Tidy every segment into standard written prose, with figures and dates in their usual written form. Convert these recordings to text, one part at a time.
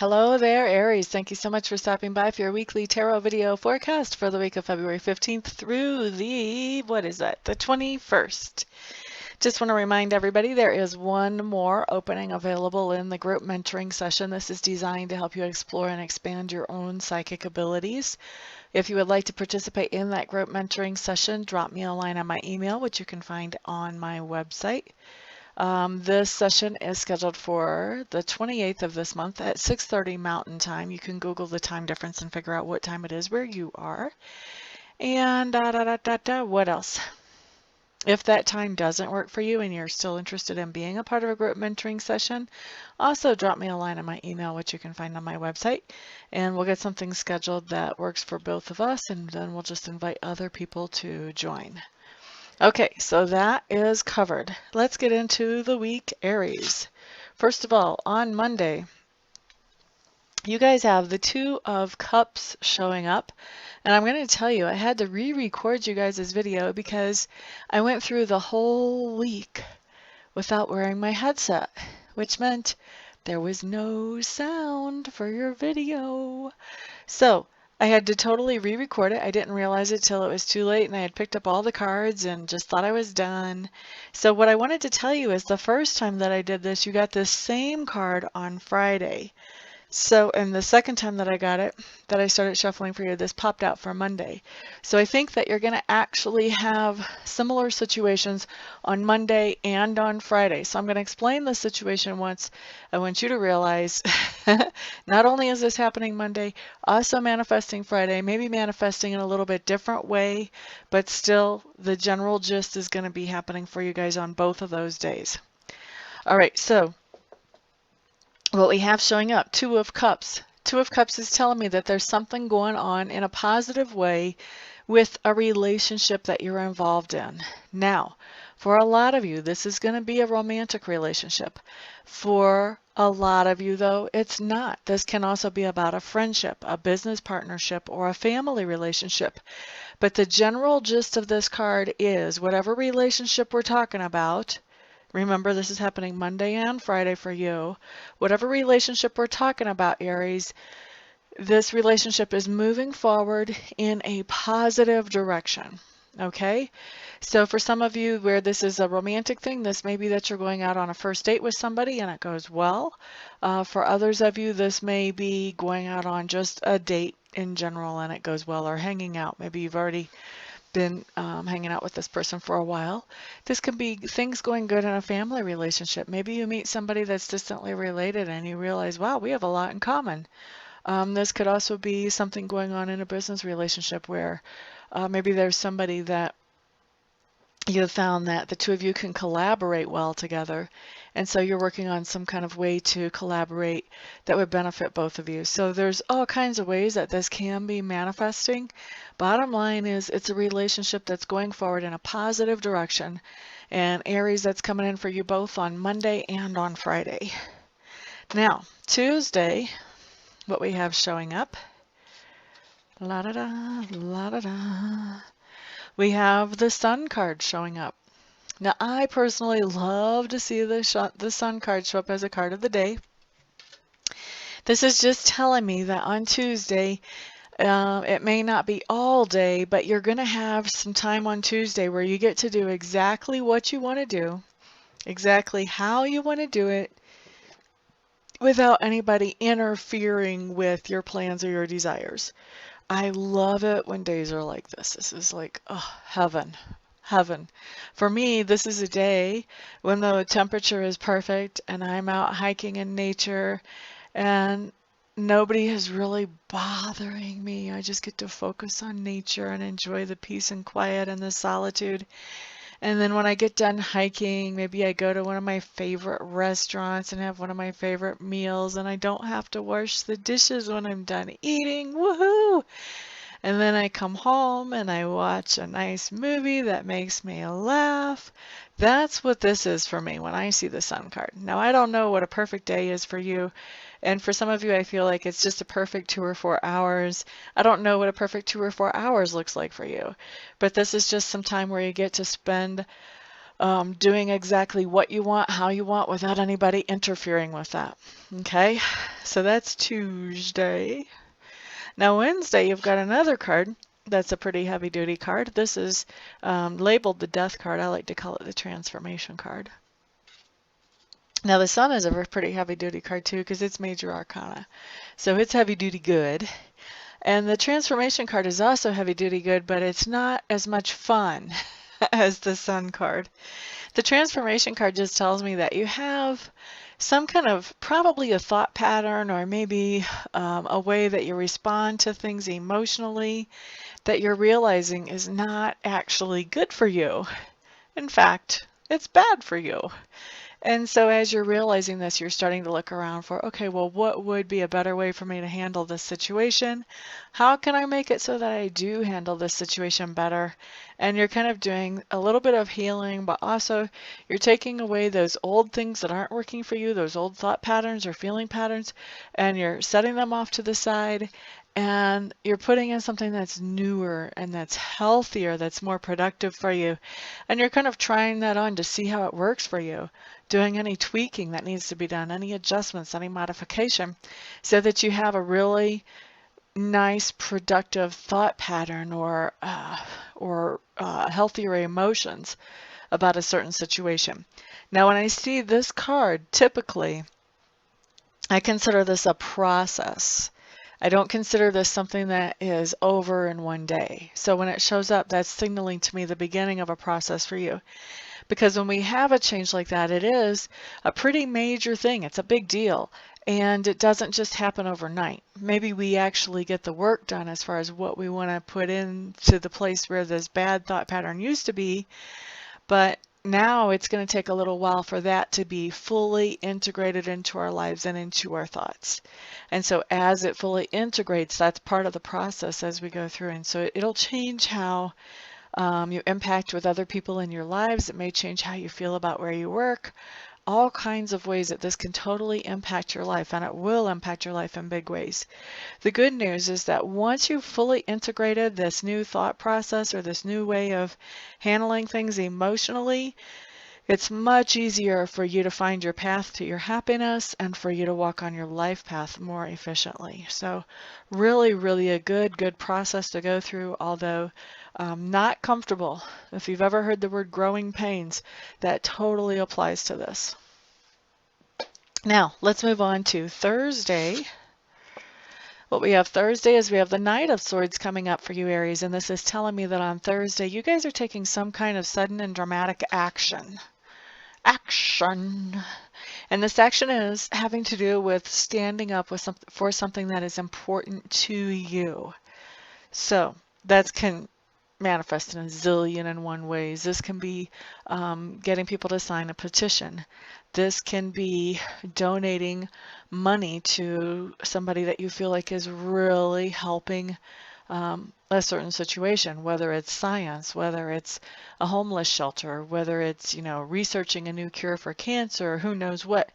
Hello there, Aries. Thank you so much for stopping by for your weekly tarot video forecast for the week of February 15th through the 21st. Just want to remind everybody there is one more opening available in the group mentoring session. This is designed to help you explore and expand your own psychic abilities. If you would like to participate in that group mentoring session, drop me a line on my email, which you can find on my website. This session is scheduled for the 28th of this month at 6:30 Mountain Time. You can Google the time difference and figure out what time it is where you are. And what else? If that time doesn't work for you and you're still interested in being a part of a group mentoring session, also drop me a line on my email, which you can find on my website, and we'll get something scheduled that works for both of us, and then we'll just invite other people to join. Okay, so that is covered. Let's get into the week, Aries. First of all, on Monday, you guys have the Two of Cups showing up. And I'm going to tell you, I had to re-record you guys' video because I went through the whole week without wearing my headset, which meant there was no sound for your video. So I had to totally re-record it. I didn't realize it till it was too late, and I had picked up all the cards and just thought I was done. So what I wanted to tell you is the first time that I did this, you got this same card on Friday. So, and the second time that I got it, that I started shuffling for you, this popped out for Monday. So I think that you're going to actually have similar situations on Monday and on Friday. So I'm going to explain the situation once. I want you to realize not only is this happening Monday, also manifesting Friday, maybe manifesting in a little bit different way, but still the general gist is going to be happening for you guys on both of those days. All right, so what we have showing up, Two of Cups. Two of Cups is telling me that there's something going on in a positive way with a relationship that you're involved in. Now, for a lot of you, this is going to be a romantic relationship. For a lot of you, though, it's not. This can also be about a friendship, a business partnership, or a family relationship. But the general gist of this card is whatever relationship we're talking about, remember, this is happening Monday and Friday for you. Whatever relationship we're talking about, Aries, this relationship is moving forward in a positive direction. Okay? So for some of you where this is a romantic thing, this may be that you're going out on a first date with somebody and it goes well. For others of you, this may be going out on just a date in general and it goes well, or hanging out. Maybe you've already been hanging out with this person for a while. This could be things going good in a family relationship. Maybe you meet somebody that's distantly related and you realize, wow, we have a lot in common. This could also be something going on in a business relationship where maybe there's somebody that you have found that the two of you can collaborate well together, and so you're working on some kind of way to collaborate that would benefit both of you. So there's all kinds of ways that this can be manifesting. Bottom line is it's a relationship that's going forward in a positive direction, and Aries, that's coming in for you both on Monday and on Friday. Now, Tuesday, what we have showing up, la-da-da, la-da-da. We have the Sun card showing up. Now, I personally love to see the Sun card show up as a card of the day. This is just telling me that on Tuesday, it may not be all day, but you're going to have some time on Tuesday where you get to do exactly what you want to do, exactly how you want to do it, without anybody interfering with your plans or your desires. I love it when days are like this. This is like, oh, heaven, heaven. For me, this is a day when the temperature is perfect and I'm out hiking in nature and nobody is really bothering me. I just get to focus on nature and enjoy the peace and quiet and the solitude. And then when I get done hiking, maybe I go to one of my favorite restaurants and have one of my favorite meals, and I don't have to wash the dishes when I'm done eating. Woohoo! And then I come home and I watch a nice movie that makes me laugh. That's what this is for me when I see the Sun card. Now, I don't know what a perfect day is for you. And for some of you, I feel like it's just a perfect 2 or 4 hours. I don't know what a perfect 2 or 4 hours looks like for you. But this is just some time where you get to spend doing exactly what you want, how you want, without anybody interfering with that. Okay, so that's Tuesday. Now Wednesday, you've got another card that's a pretty heavy duty card. This is labeled the death card. I like to call it the transformation card. Now the Sun is a pretty heavy duty card too, because it's major arcana. So it's heavy duty good. And the transformation card is also heavy duty good, but it's not as much fun as the Sun card. The transformation card just tells me that you have some kind of, probably a thought pattern, or maybe a way that you respond to things emotionally that you're realizing is not actually good for you. In fact, it's bad for you. And so as you're realizing this, you're starting to look around for, okay, well, what would be a better way for me to handle this situation? How can I make it so that I do handle this situation better? And you're kind of doing a little bit of healing, but also you're taking away those old things that aren't working for you, those old thought patterns or feeling patterns, and you're setting them off to the side. And you're putting in something that's newer and that's healthier, that's more productive for you. And you're kind of trying that on to see how it works for you, doing any tweaking that needs to be done, any adjustments, any modification, so that you have a really nice, productive thought pattern or healthier emotions about a certain situation. Now, when I see this card, typically, I consider this a process. I don't consider this something that is over in one day. So when it shows up, that's signaling to me the beginning of a process for you. Because when we have a change like that, it is a pretty major thing. It's a big deal. And it doesn't just happen overnight. Maybe we actually get the work done as far as what we want to put into the place where this bad thought pattern used to be. But now it's going to take a little while for that to be fully integrated into our lives and into our thoughts. And so as it fully integrates, that's part of the process as we go through. And so it'll change how you impact with other people in your lives. It may change how you feel about where you work. All kinds of ways that this can totally impact your life, and it will impact your life in big ways. The good news is that once you've fully integrated this new thought process or this new way of handling things emotionally, it's much easier for you to find your path to your happiness and for you to walk on your life path more efficiently. So really, really a good process to go through, although not comfortable. If you've ever heard the word growing pains, that totally applies to this. Now, let's move on to Thursday. What we have Thursday is we have the Knight of Swords coming up for you, Aries, and this is telling me that on Thursday you guys are taking some kind of sudden and dramatic action. And this action is having to do with standing up with for something that is important to you. So that can manifest in a zillion and one ways. This can be getting people to sign a petition. This can be donating money to somebody that you feel like is really helping a certain situation, whether it's science, whether it's a homeless shelter, whether it's, researching a new cure for cancer, or who knows what.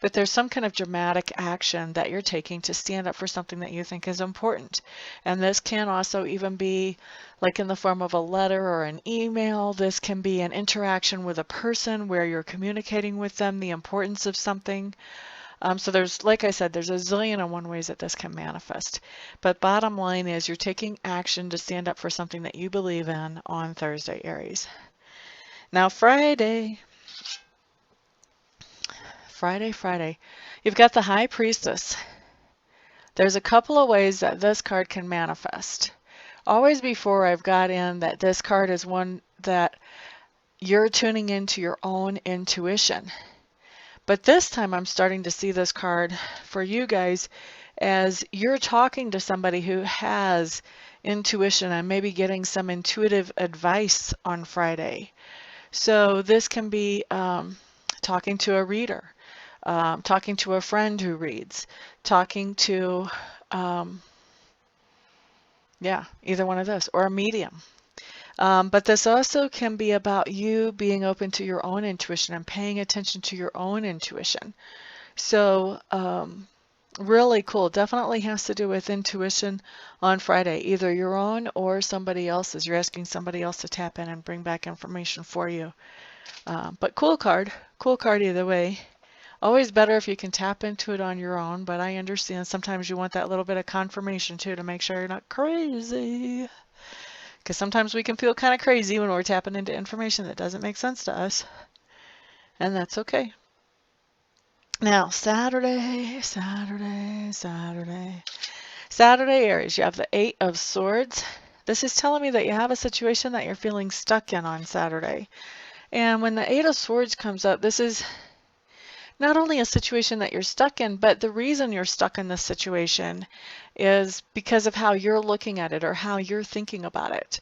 But there's some kind of dramatic action that you're taking to stand up for something that you think is important. And this can also even be like in the form of a letter or an email. This can be an interaction with a person where you're communicating with them the importance of something. So there's, like I said, there's a zillion and one ways that this can manifest. But bottom line is you're taking action to stand up for something that you believe in on Thursday, Aries. Now Friday, you've got the High Priestess. There's a couple of ways that this card can manifest. Always before I've got in that this card is one that you're tuning into your own intuition. But this time I'm starting to see this card for you guys as you're talking to somebody who has intuition and maybe getting some intuitive advice on Friday. So this can be talking to a reader, talking to a friend who reads, talking to, either one of those, or a medium. But this also can be about you being open to your own intuition and paying attention to your own intuition. So really cool. Definitely has to do with intuition on Friday, either your own or somebody else's. You're asking somebody else to tap in and bring back information for you. But cool card either way. Always better if you can tap into it on your own, but I understand sometimes you want that little bit of confirmation too to make sure you're not crazy. Because sometimes we can feel kind of crazy when we're tapping into information that doesn't make sense to us. And that's okay. Now, Saturday, Aries, you have the Eight of Swords. This is telling me that you have a situation that you're feeling stuck in on Saturday. And when the Eight of Swords comes up, this is not only a situation that you're stuck in, but the reason you're stuck in this situation is because of how you're looking at it or how you're thinking about it.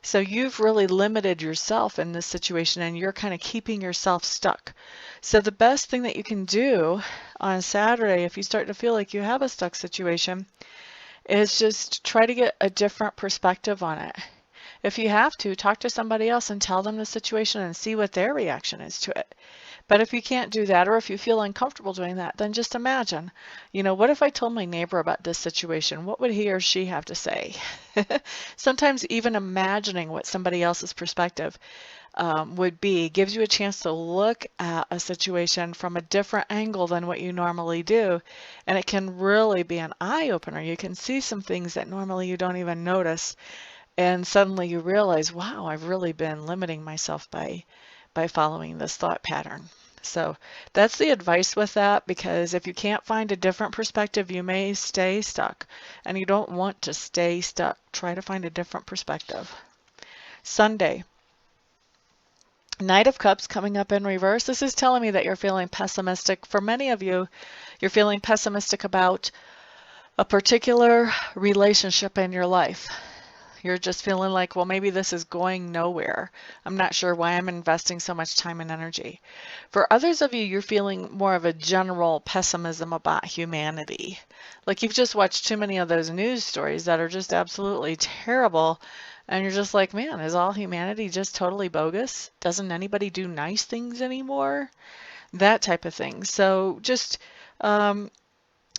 So you've really limited yourself in this situation and you're kind of keeping yourself stuck. So the best thing that you can do on Saturday, if you start to feel like you have a stuck situation, is just try to get a different perspective on it. If you have to, talk to somebody else and tell them the situation and see what their reaction is to it. But if you can't do that, or if you feel uncomfortable doing that, then just imagine, what if I told my neighbor about this situation? What would he or she have to say? Sometimes even imagining what somebody else's perspective would be gives you a chance to look at a situation from a different angle than what you normally do. And it can really be an eye-opener. You can see some things that normally you don't even notice. And suddenly you realize, wow, I've really been limiting myself by following this thought pattern. So that's the advice with that, because if you can't find a different perspective, you may stay stuck, and you don't want to stay stuck. Try to find a different perspective. Sunday, Knight of Cups coming up in reverse. This is telling me that you're feeling pessimistic. For many of you, you're feeling pessimistic about a particular relationship in your life. You're just feeling like, well, maybe this is going nowhere. I'm not sure why I'm investing so much time and energy. For others of you, you're feeling more of a general pessimism about humanity. Like you've just watched too many of those news stories that are just absolutely terrible. And you're just like, man, is all humanity just totally bogus? Doesn't anybody do nice things anymore? That type of thing. So just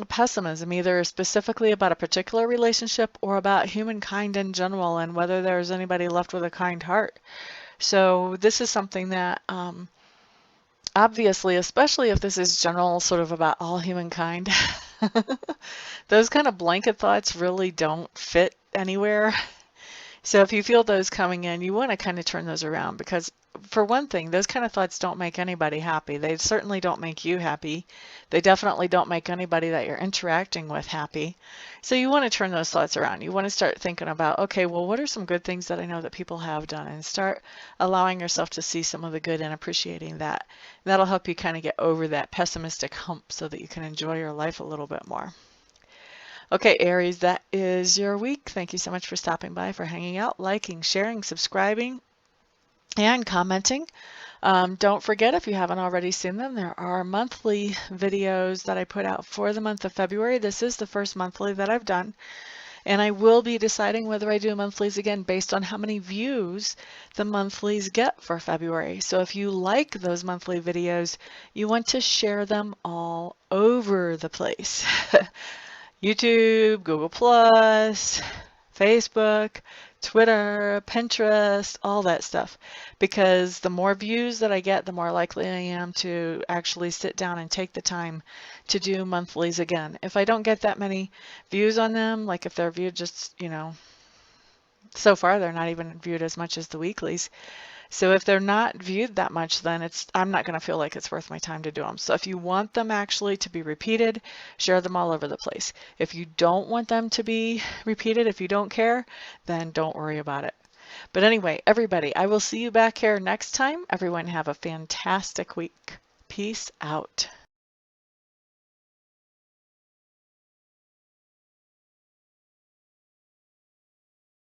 pessimism, either specifically about a particular relationship or about humankind in general and whether there's anybody left with a kind heart. So this is something that obviously, especially if this is general, sort of about all humankind, those kind of blanket thoughts really don't fit anywhere. So if you feel those coming in, you want to kind of turn those around, because for one thing, those kind of thoughts don't make anybody happy. They certainly don't make you happy. They definitely don't make anybody that you're interacting with happy. So you want to turn those thoughts around. You want to start thinking about, okay, well, what are some good things that I know that people have done? And start allowing yourself to see some of the good and appreciating that. And that'll help you kind of get over that pessimistic hump so that you can enjoy your life a little bit more. Okay, Aries, that is your week. Thank you so much for stopping by, for hanging out, liking, sharing, subscribing, and commenting. Don't forget, if you haven't already seen them, there are monthly videos that I put out for the month of February. This is the first monthly that I've done, and I will be deciding whether I do monthlies again based on how many views the monthlies get for February. So if you like those monthly videos, you want to share them all over the place. YouTube, Google+, Facebook, Twitter, Pinterest, all that stuff. Because the more views that I get, the more likely I am to actually sit down and take the time to do monthlies again. If I don't get that many views on them, like if they're viewed just, so far they're not even viewed as much as the weeklies. So if they're not viewed that much, then I'm not going to feel like it's worth my time to do them. So if you want them actually to be repeated, share them all over the place. If you don't want them to be repeated, if you don't care, then don't worry about it. But anyway, everybody, I will see you back here next time. Everyone have a fantastic week. Peace out.